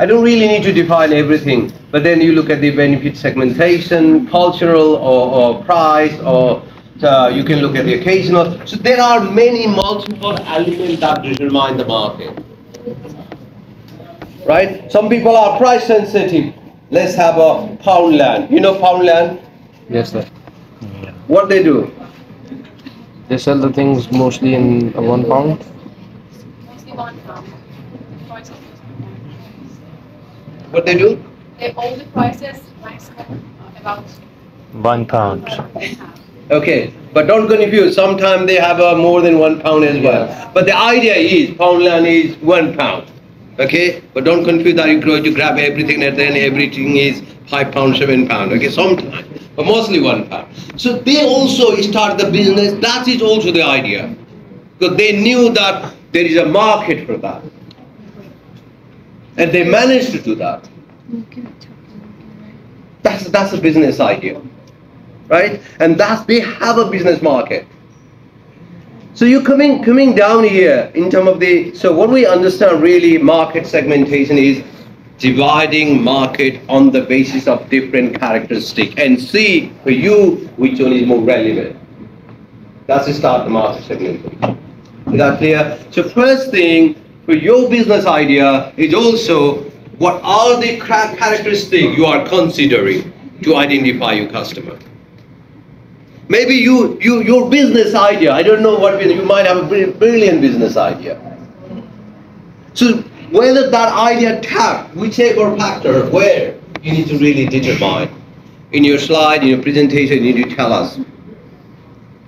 I don't really need to define everything, but then you look at the benefit segmentation, cultural or price, or you can look at the occasional. So there are many multiple elements that determine the market, right? Some people are price sensitive. Let's have a Poundland. You know Poundland? Yes, sir. Yeah. What they do? They sell the things mostly in £1. Mostly £1. Prices. What they do? They all the prices maximum about £1. Okay, but don't confuse. Sometimes they have more than £1 as well. But the idea is Poundland is £1. Okay, but don't confuse that you grab everything and then everything is £5, £7. Okay, sometimes, but mostly £1. So they also start the business. That is also the idea, because they knew that there is a market for that, and they managed to do that. That's a business idea, right? And they have a business market. So you're coming down here in terms of so what we understand really market segmentation is dividing market on the basis of different characteristics and see for you which one is more relevant. That's the start of the market segmentation. Is that clear? So first thing for your business idea is also what are the characteristics you are considering to identify your customer. Maybe your business idea, I don't know what, you might have a brilliant business idea. So whether that idea tap whichever factor, where you need to really determine. In your slide, in your presentation, you need to tell us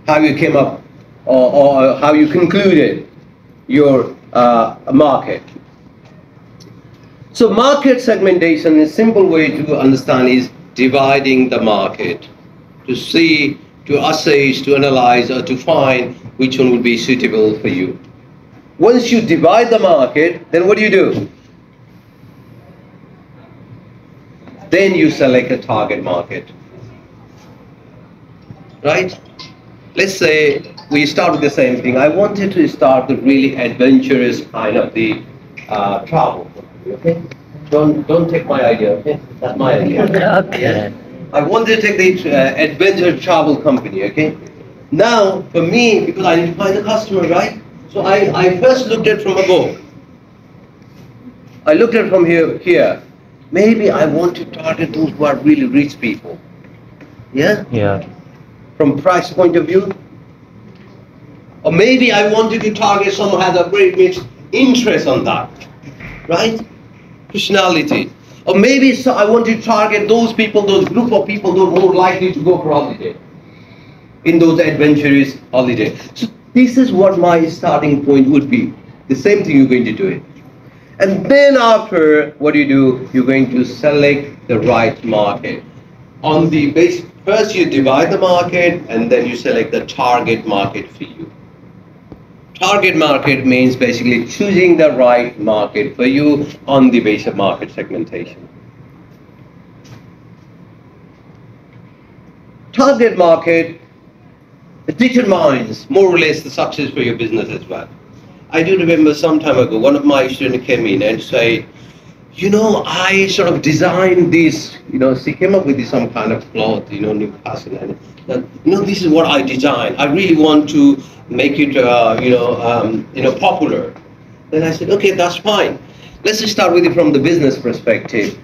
how you came up or how you concluded your market. So market segmentation, a simple way to understand is dividing the market to see, to assess, to analyze, or to find which one would be suitable for you. Once you divide the market, then what do? Then you select a target market, right? Let's say we start with the same thing. I wanted to start the really adventurous kind of the travel. Okay? Don't take my idea. Okay? That's my idea. Okay. I wanted to take the adventure travel company, okay? Now, for me, because I need to find the customer, right? So I first looked at from above. I looked at from here. Maybe I want to target those who are really rich people. Yeah? Yeah. From price point of view. Or maybe I wanted to target someone who has a very much interest on that. Right? Personality. Or maybe I want to target those people, those group of people who are more likely to go for holiday, in those adventurous holidays. So this is what my starting point would be. The same thing you're going to do it. And then after, what do? You're going to select the right market. On the base, first you divide the market and then you select the target market for you. Target market means basically choosing the right market for you on the basis of market segmentation. Target market determines more or less the success for your business as well. I do remember some time ago, one of my students came in and said, I sort of designed this, she came up with some kind of cloth, new fashion, and this is what I designed. I really want to make it, popular. Then I said, okay, that's fine. Let's just start with it from the business perspective.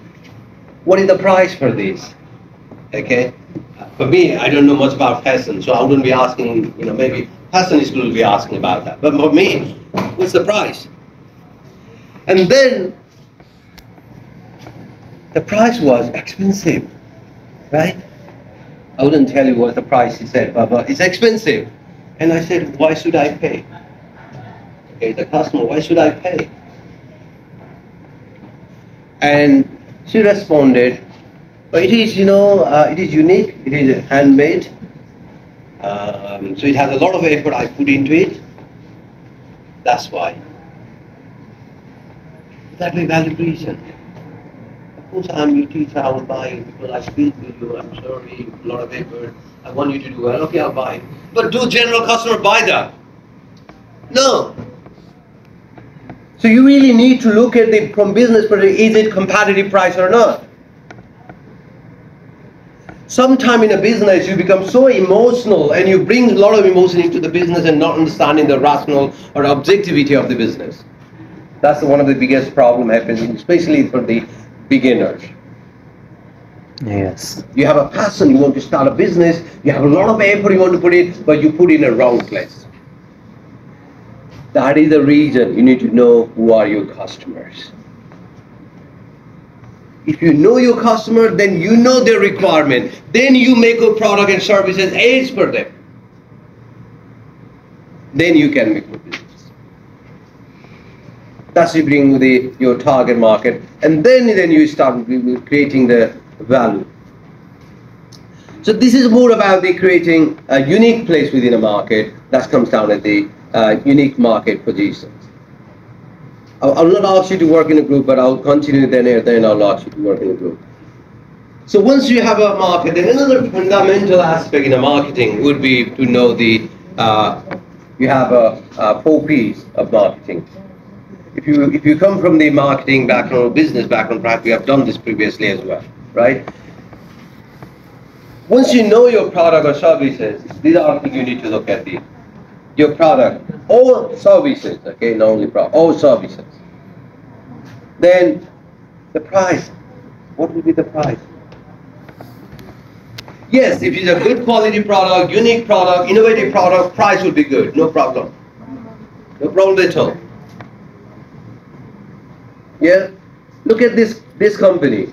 What is the price for this? Okay. For me, I don't know much about fashion, so I wouldn't be asking, maybe fashionists will be asking about that. But for me, what's the price? And then the price was expensive, right? I wouldn't tell you what the price he said, but it's expensive. And I said, why should I pay? Okay, the customer, why should I pay? And she responded, but it is, it is unique, it is handmade, so it has a lot of effort I put into it. That's why. That way value reason. Of course, I'm your teacher, I will buy it because I speak with you, I'm sorry, a lot of effort, I want you to do well, okay, I'll buy it. But do general customer buy that? No. So you really need to look at the from business perspective, is it competitive price or not? Sometime in a business you become so emotional and you bring a lot of emotion into the business and not understanding the rational or objectivity of the business. That's one of the biggest problem happening, especially for the beginners. Yes. You have a passion, you want to start a business, you have a lot of effort you want to put in, but you put in a wrong place. That is the reason you need to know who are your customers. If you know your customer, then you know their requirement. Then you make a product and services as per them. Then you can make a business. That's you bring your target market, and then you start creating the value. So this is more about the creating a unique place within a market. That comes down at the unique market positions. I'll not ask you to work in a group, but I'll continue then I'll ask you to work in a group. So once you have a market, then another fundamental aspect in a marketing would be to know the you have a 4 P's of marketing. If you come from the marketing background or business background, perhaps we have done this previously as well, right? Once you know your product or services, these are things you need to look at your product or services, okay, not only product, all services. Then the price. What will be the price? Yes, if it's a good quality product, unique product, innovative product, price will be good, no problem. No problem at all. Yeah? Look at this company.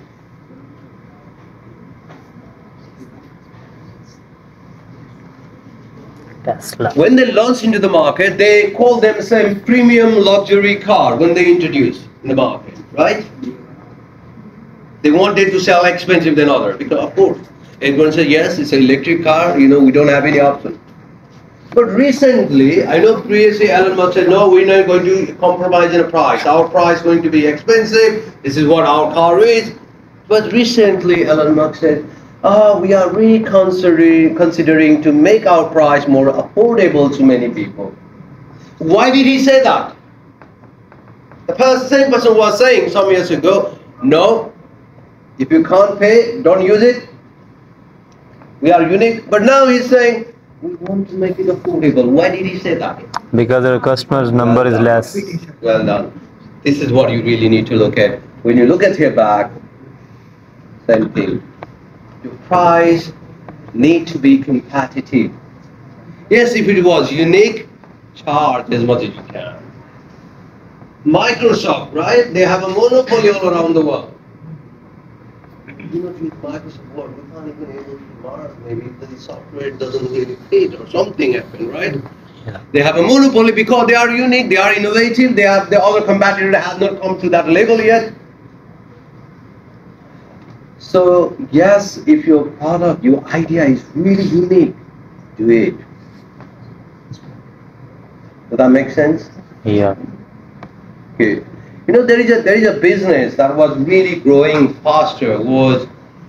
Tesla. When they launched into the market, they call themselves premium luxury car when they introduced in the market, right? They wanted to sell expensive than other because of course everyone said yes, it's an electric car, we don't have any option. But recently, I know previously Elon Musk said no, we're not going to compromise in a price. Our price is going to be expensive. This is what our car is. But recently Elon Musk said, we are really considering to make our price more affordable to many people. Why did he say that? The same person was saying some years ago, no, if you can't pay, don't use it. We are unique. But now he's saying, we want to make it affordable. Why did he say that? Because the customer's number is less. Well done. This is what you really need to look at. When you look at your back, same thing. Your price need to be competitive. Yes, if it was unique, charge as much as you can. Microsoft, right? They have a monopoly all around the world. You do not use Microsoft Word, we can't even able to Mars, maybe the software doesn't really fit or something happened, right? Yeah. They have a monopoly because they are unique, they are innovative, the other competitor has not come to that level yet. So yes, if your product, your idea is really unique, do it. Does that make sense? Yeah. Okay. There is a business that was really growing faster.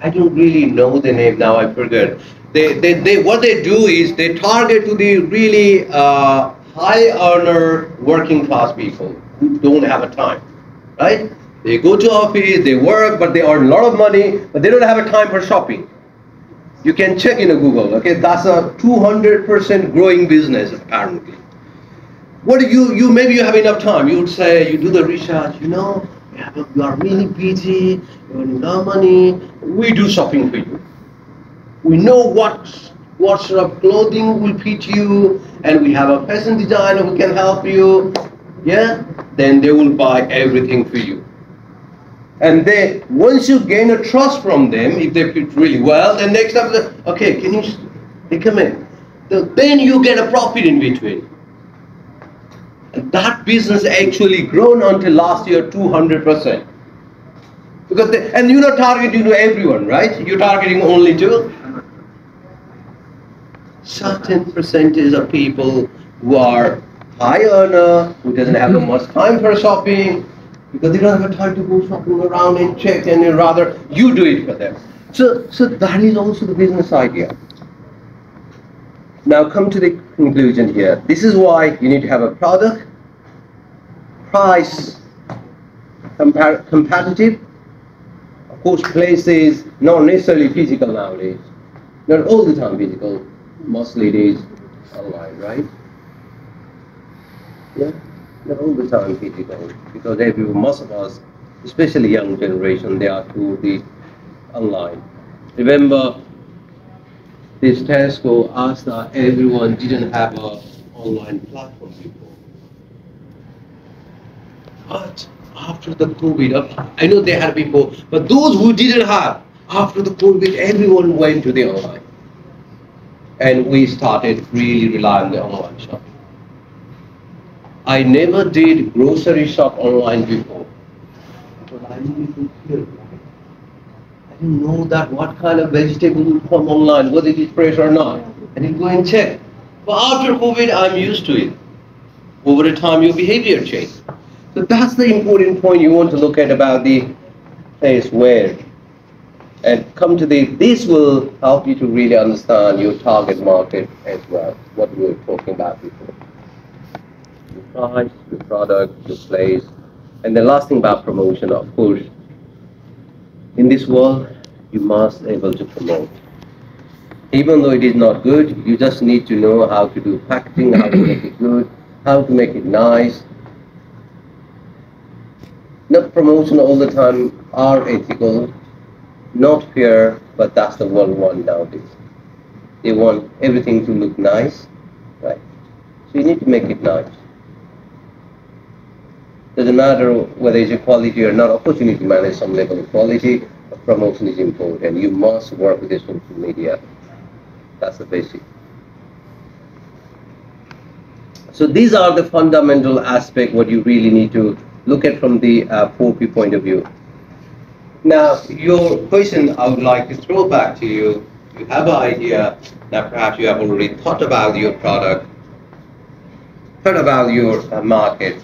I don't really know the name now. I forget. They what they do is they target to the really high earner working class people who don't have a time, right? They go to office, they work, but they earn a lot of money, but they don't have a time for shopping. You can check in a Google. Okay, that's a 200% growing business apparently. What do you maybe you have enough time. You would say, you do the research, you are really busy, you earn no money, we do shopping for you. We know what sort of clothing will fit you, and we have a fashion designer who can help you. Yeah? Then they will buy everything for you. And then once you gain a trust from them, if they fit really well, then next time, okay, can you recommend? Then you get a profit in between. And that business actually grown until last year 200%. Because and you're not targeting to everyone, right? You're targeting only to certain percentage of people who are high earner, who doesn't have much time for shopping, because they don't have time to go shopping around and check, and rather you do it for them. So that is also the business idea. Now come to the conclusion here. This is why you need to have a product, price competitive. Of course, place is not necessarily physical nowadays. Not all the time physical. Mostly it is online, right? Yeah, not all the time physical, because most of us, especially young generation, they are to the online. Remember, this Tesco asked that everyone didn't have a online platform before. But after the COVID, I know they had before, but those who didn't have, after the COVID, everyone went to the online. And we started really relying on the online shopping. I never did grocery shop online before, because I didn't feel I didn't know that what kind of vegetable will come online, whether it is fresh or not. I didn't go and check. But after COVID, I'm used to it. Over the time, your behavior changes. So that's the important point you want to look at about the place where. And come to this will help you to really understand your target market as well, what we were talking about before. Your price, your product, your place. And the last thing about promotion, of course, in this world, you must be able to promote. Even though it is not good, you just need to know how to do packaging, how to make it good, how to make it nice. Not promotion all the time are ethical, not fair, but that's the world want nowadays. They want everything to look nice, right? So you need to make it nice. Doesn't matter whether it's a quality or not. Of course, you need to manage some level of quality, but promotion is important. You must work with the social media. That's the basic. So these are the fundamental aspects what you really need to look at from the 4P point of view. Now, your question I would like to throw back to you. You have an idea. Now, perhaps you have already thought about your product, thought about your market.